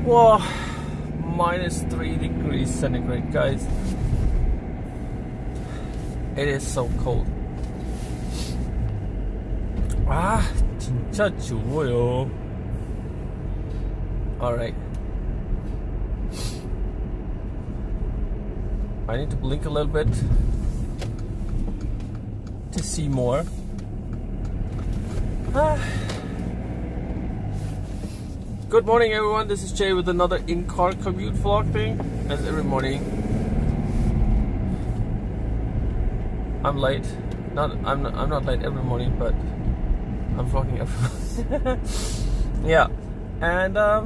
Whoa, -3 degrees centigrade, guys. It is so cold. 진짜 추워요. Alright. I need to blink a little bit to see more. Good morning, everyone. This is Jay with another in-car commute vlog thing. As every morning, I'm late. I'm not late every morning, but I'm vlogging every morning. Yeah, and I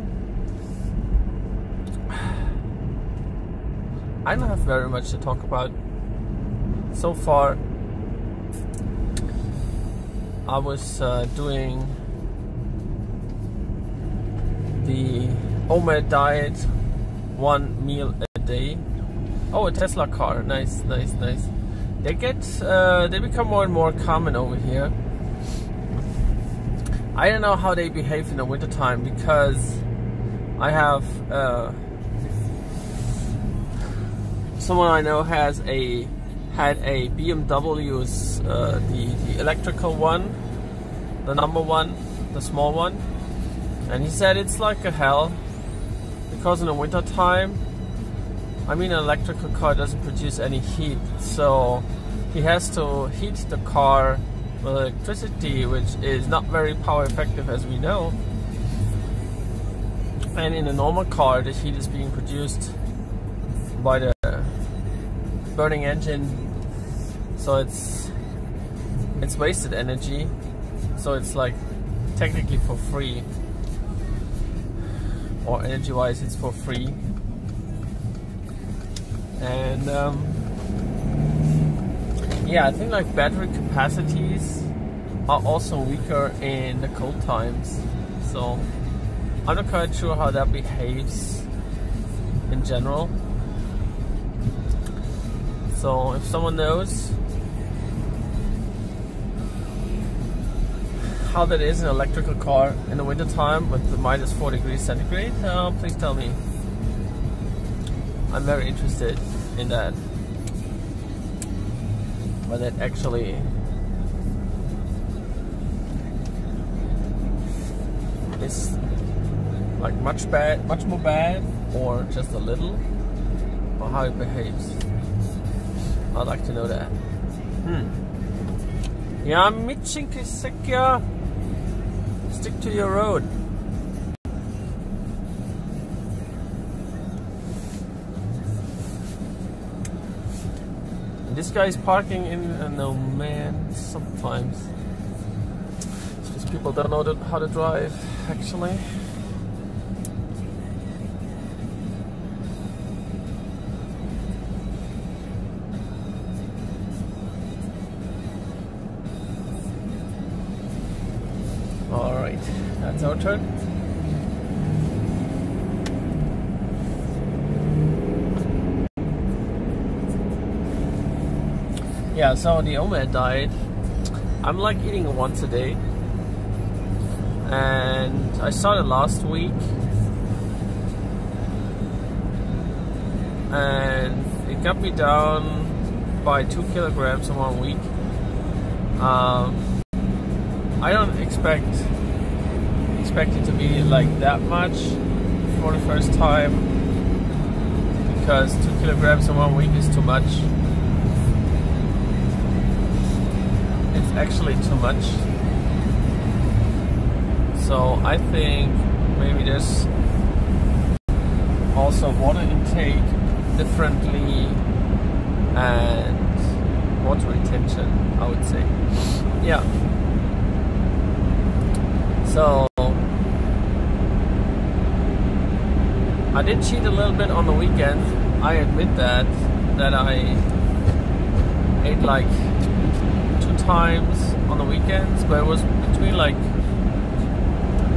don't have very much to talk about. So far, I was doing the OMAD diet, 1 meal a day. Oh, a Tesla car, nice. They become more and more common over here. I don't know how they behave in the wintertime, because I have someone I know had a BMW's the electrical one, the number one, the small one, and he said it's like a hell, because in the winter time, I mean, an electrical car doesn't produce any heat, so he has to heat the car with electricity, which is not very power effective, as we know. And in a normal car, the heat is being produced by the burning engine, so it's wasted energy. So it's like technically for free, or energy-wise, it's for free. And yeah, I think like battery capacities are also weaker in the cold times. So I'm not quite sure how that behaves in general. So if someone knows how that is in an electrical car in the winter time with the -4 degrees centigrade, please tell me. I'm very interested in that. Whether it actually is like much more bad, or just a little, or how it behaves. I'd like to know that. Yeah, Mitchinki Sekya. Stick to your road. This guy is parking in no man. Sometimes it's just people don't know how to drive, actually. All right, that's our turn. Yeah, so the OMAD diet, I'm like eating it once a day, and I started last week, and it got me down by 2 kilograms in 1 week. I don't expect it to be like that much for the first time, because 2 kilograms in 1 week is too much. It's actually too much. So I think maybe there's also water intake differently, and water retention, I would say. Yeah. So I did cheat a little bit on the weekend. I admit that I ate like 2 times on the weekends, but it was between like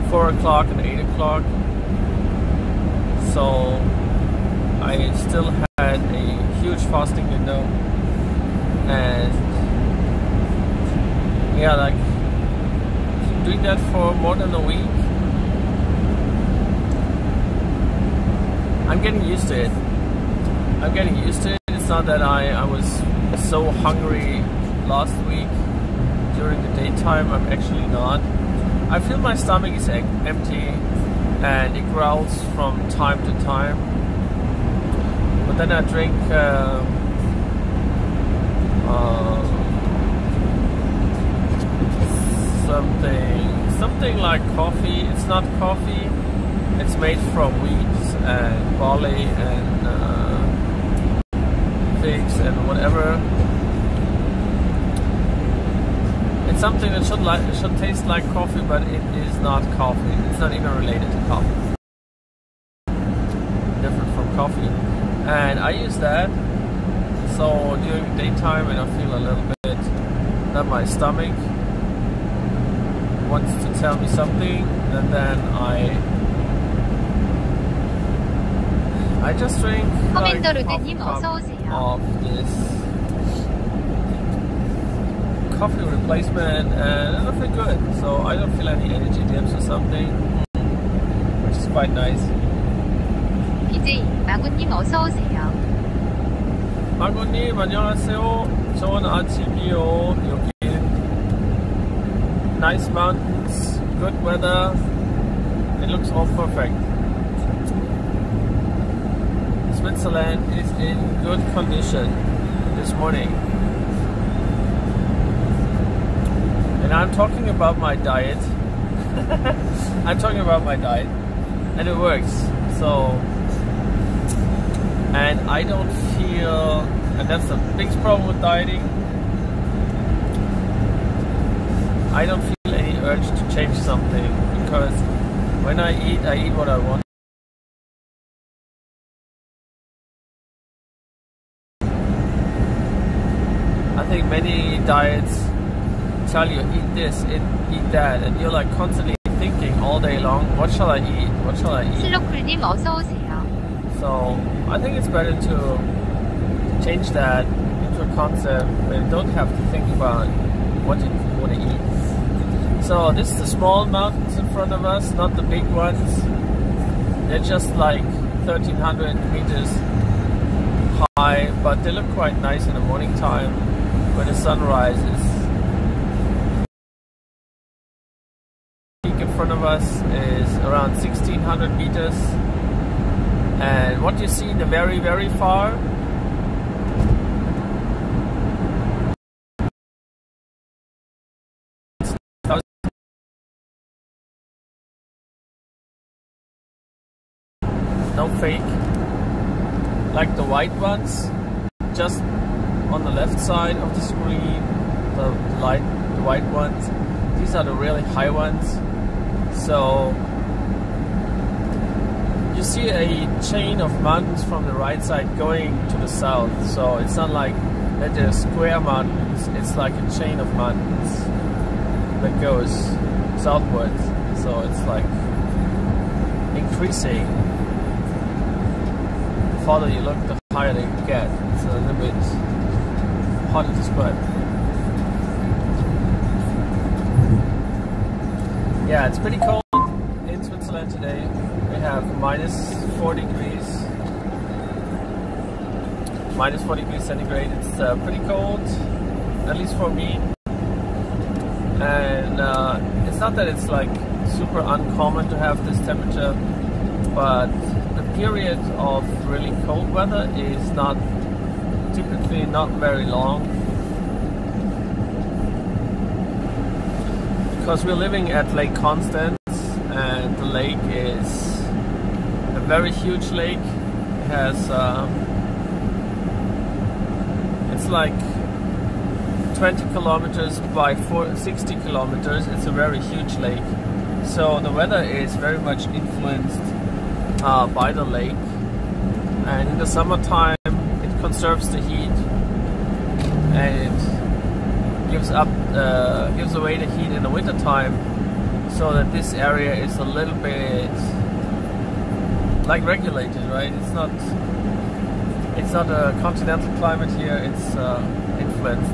4 o'clock and 8 o'clock. So I still had a huge fasting window, and yeah, like doing that for more than a week I'm getting used to it. I'm getting used to it. It's not that I was so hungry last week during the daytime. I'm actually not. I feel my stomach is empty and it growls from time to time. But then I drink something like coffee. It's not coffee. It's made from wheat and barley and figs and whatever. It's something that should taste like coffee, but it is not coffee. It's not even related to coffee. Different from coffee. And I use that. So during the daytime when I feel a little bit that my stomach wants to tell me something, and then I just drink like half a cup of this coffee replacement, and I feel good. So I don't feel any energy dips or something, which is quite nice. BJ, 마구님 어서 오세요. 마구님 안녕하세요. 좋은 아침이요. 여기 nice mountains, good weather. It looks all perfect. Switzerland is in good condition this morning. And I'm talking about my diet. I'm talking about my diet. And it works. So, and I don't feel, and that's the biggest problem with dieting, I don't feel any urge to change something, because when I eat what I want. I think many diets tell you eat this, eat that, and you're like constantly thinking all day long, what shall I eat? What shall I eat? 슬로클님 어서 오세요. So I think it's better to change that into a concept where you don't have to think about what you want to eat. So this is the small mountains in front of us, not the big ones. They're just like 1,300 meters high, but they look quite nice in the morning time when the sun rises. Peak in front of us is around 1,600 meters, and what you see in the very, very far, no fake, like the white ones, just on the left side of the screen, the white ones. These are the really high ones. So you see a chain of mountains from the right side going to the south. So it's not like that they're square mountains, it's like a chain of mountains that goes southwards. So it's like increasing. The farther you look, the higher they get. It's a little bit hard to describe. Yeah, it's pretty cold in Switzerland today. We have -4 degrees. -4 degrees centigrade. It's pretty cold, at least for me. And it's not that it's like super uncommon to have this temperature, but the period of really cold weather is typically not very long, because we're living at Lake Constance, and the lake is a very huge lake. It has it's like 20 kilometers by 60 kilometers. It's a very huge lake, so the weather is very much influenced by the lake, and in the summertime it conserves the heat and it gives away the heat in the wintertime, so that this area is a little bit like regulated, right? It's not a continental climate here. It's influenced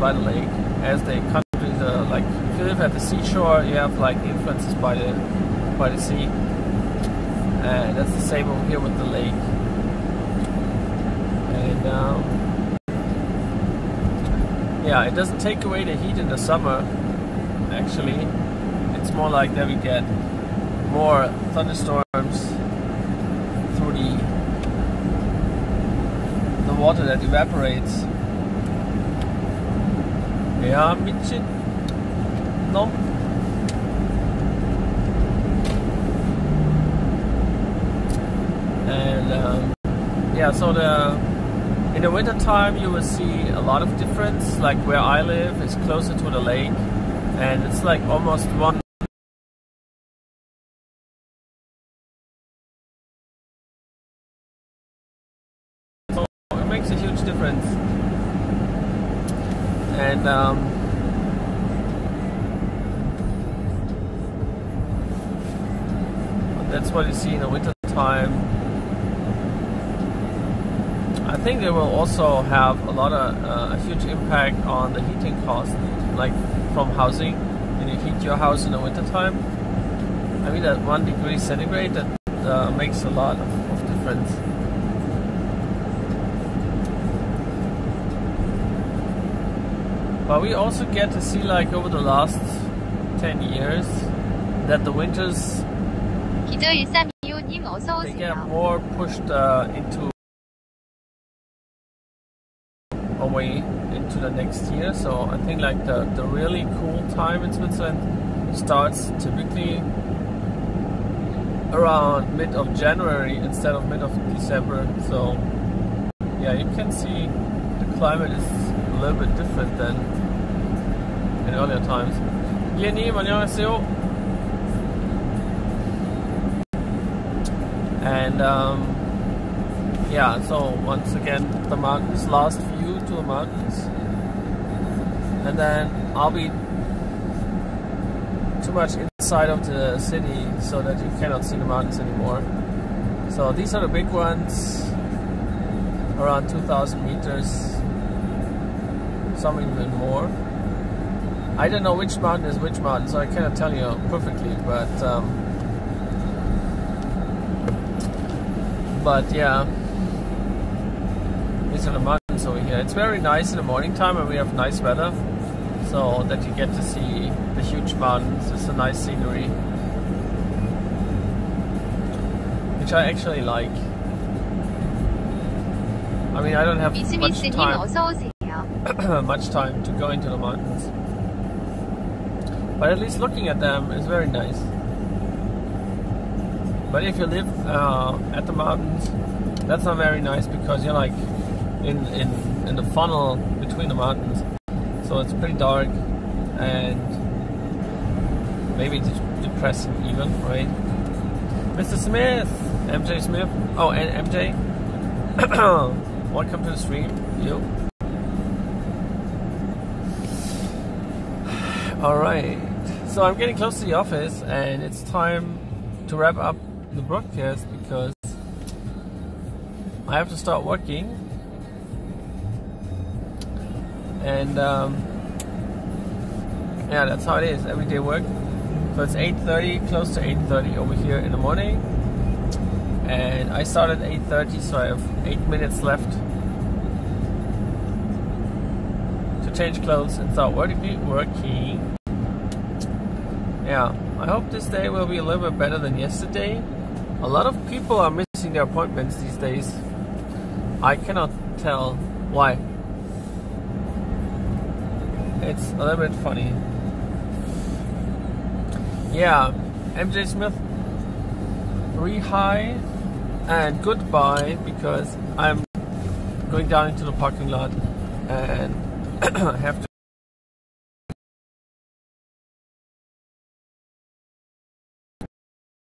by the lake, as the countries are like, if you live at the seashore, you have like influences by the sea. And that's the same over here with the lake. And yeah, it doesn't take away the heat in the summer. Actually, it's more like that we get more thunderstorms through the water that evaporates. Ja, ein bisschen. No. And yeah, so in the winter time you will see a lot of difference. Like where I live is closer to the lake, and it's like almost one. So it makes a huge difference. And that's what you see in the winter time. I think it will also have a lot of a huge impact on the heating cost, like from housing. When you heat your house in the winter time, I mean that 1 degree centigrade, that makes a lot of difference. But we also get to see, like over the last 10 years, that the winters 기저1325님 어서 they get 오세요. more pushed into away into the next year. So I think like the really cool time in Switzerland starts typically around mid of January instead of mid of December. So yeah, you can see the climate is a little bit different than in earlier times. Yeni, 안녕하세요. And yeah, so once again the mountains, last view to the mountains, and then I'll be too much inside of the city so that you cannot see the mountains anymore. So these are the big ones, around 2,000 meters, some even more. I don't know which mountain is which mountain, so I cannot tell you perfectly, but yeah, these are the mountains over here. It's very nice in the morning time when we have nice weather, so that you get to see the huge mountains. It's a nice scenery, which I actually like. I mean, I don't have 미스미스님 어서 오세요. much time to go into the mountains, but at least looking at them is very nice. But if you live at the mountains, that's not very nice because you're like in the funnel between the mountains, so it's pretty dark and maybe depressing even, right? Mr. Smith, MJ Smith. Oh, and MJ, welcome to the stream. You. All right. So I'm getting close to the office, and it's time to wrap up the broadcast because I have to start working. And yeah, that's how it is, everyday work. So it's 8:30, close to 8:30 over here in the morning, and I started at 8:30, so I have 8 minutes left to change clothes and start working. Yeah, I hope this day will be a little bit better than yesterday. A lot of people are missing their appointments these days. I cannot tell why. It's a little bit funny. Yeah, MJ Smith, re-hi and goodbye, because I'm going down into the parking lot and have